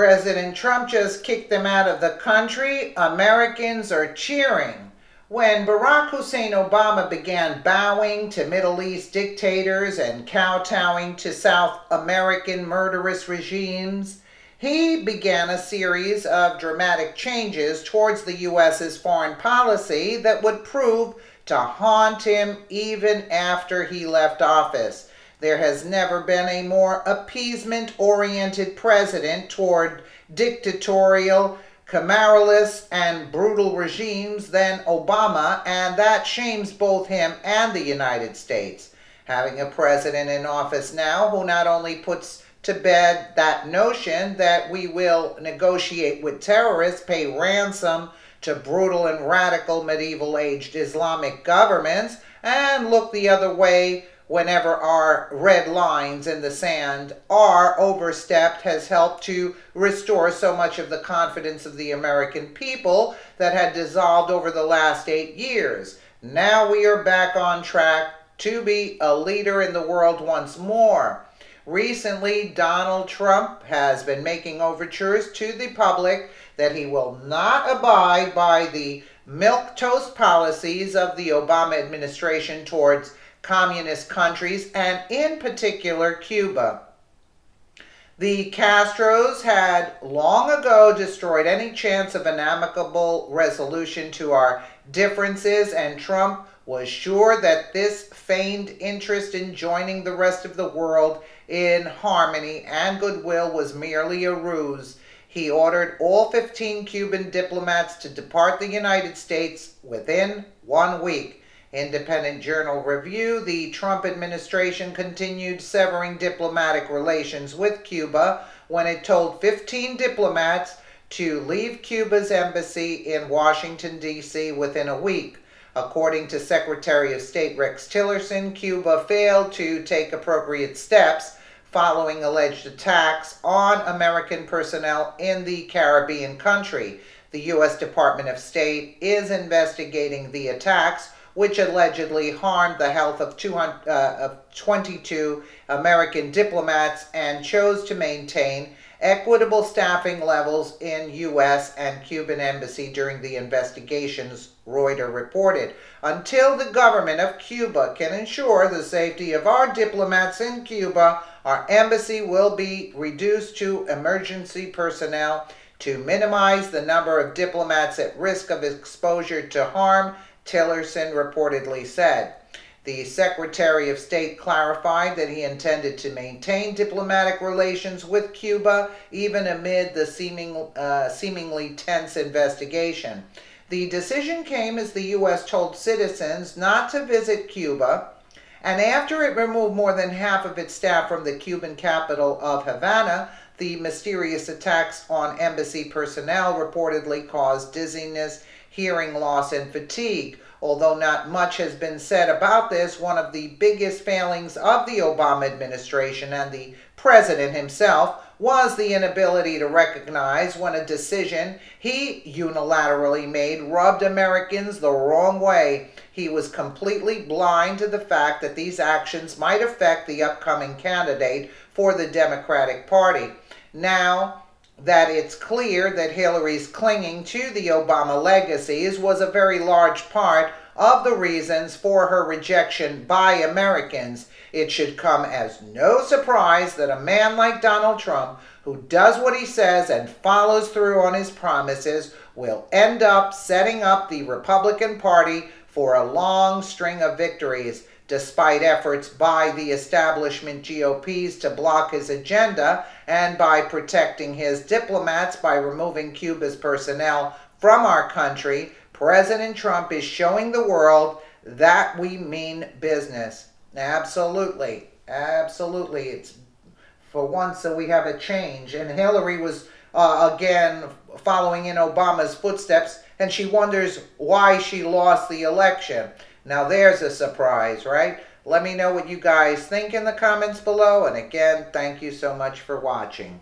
President Trump just kicked them out of the country. Americans are cheering. When Barack Hussein Obama began bowing to Middle East dictators and kowtowing to South American murderous regimes, he began a series of dramatic changes towards the U.S.'s foreign policy that would prove to haunt him even after he left office. There has never been a more appeasement-oriented president toward dictatorial, camaralist, and brutal regimes than Obama, and that shames both him and the United States. Having a president in office now who not only puts to bed that notion that we will negotiate with terrorists, pay ransom to brutal and radical medieval-aged Islamic governments, and look the other way whenever our red lines in the sand are overstepped, has helped to restore so much of the confidence of the American people that had dissolved over the last 8 years. Now we are back on track to be a leader in the world once more. Recently, Donald Trump has been making overtures to the public that he will not abide by the milquetoast policies of the Obama administration towards communist countries, and in particular Cuba. The Castros had long ago destroyed any chance of an amicable resolution to our differences, and Trump was sure that this feigned interest in joining the rest of the world in harmony and goodwill was merely a ruse. He ordered all 15 Cuban diplomats to depart the United States within 1 week. Independent Journal Review: the Trump administration continued severing diplomatic relations with Cuba when it told 15 diplomats to leave Cuba's embassy in Washington, D.C. within a week. According to Secretary of State Rex Tillerson, Cuba failed to take appropriate steps following alleged attacks on American personnel in the Caribbean country. The U.S. Department of State is investigating the attacks, which allegedly harmed the health of 22 American diplomats, and chose to maintain equitable staffing levels in U.S. and Cuban embassy during the investigations, Reuters reported. Until the government of Cuba can ensure the safety of our diplomats in Cuba, our embassy will be reduced to emergency personnel to minimize the number of diplomats at risk of exposure to harm, Tillerson reportedly said. The Secretary of State clarified that he intended to maintain diplomatic relations with Cuba even amid the seemingly tense investigation. The decision came as the U.S. told citizens not to visit Cuba, and after it removed more than half of its staff from the Cuban capital of Havana. The mysterious attacks on embassy personnel reportedly caused dizziness, hearing loss, and fatigue. Although not much has been said about this, one of the biggest failings of the Obama administration and the president himself was the inability to recognize when a decision he unilaterally made rubbed Americans the wrong way. He was completely blind to the fact that these actions might affect the upcoming candidate for the Democratic Party. Now that it's clear that Hillary's clinging to the Obama legacies was a very large part of the reasons for her rejection by Americans, it should come as no surprise that a man like Donald Trump, who does what he says and follows through on his promises, will end up setting up the Republican Party for a long string of victories, despite efforts by the establishment GOPs to block his agenda, and by protecting his diplomats by removing Cuba's personnel from our country. President Trump is showing the world that we mean business. Absolutely. Absolutely. It's for once that we have a change. And Hillary was, again, following in Obama's footsteps, and she wonders why she lost the election. Now there's a surprise, right? Let me know what you guys think in the comments below. And again, thank you so much for watching.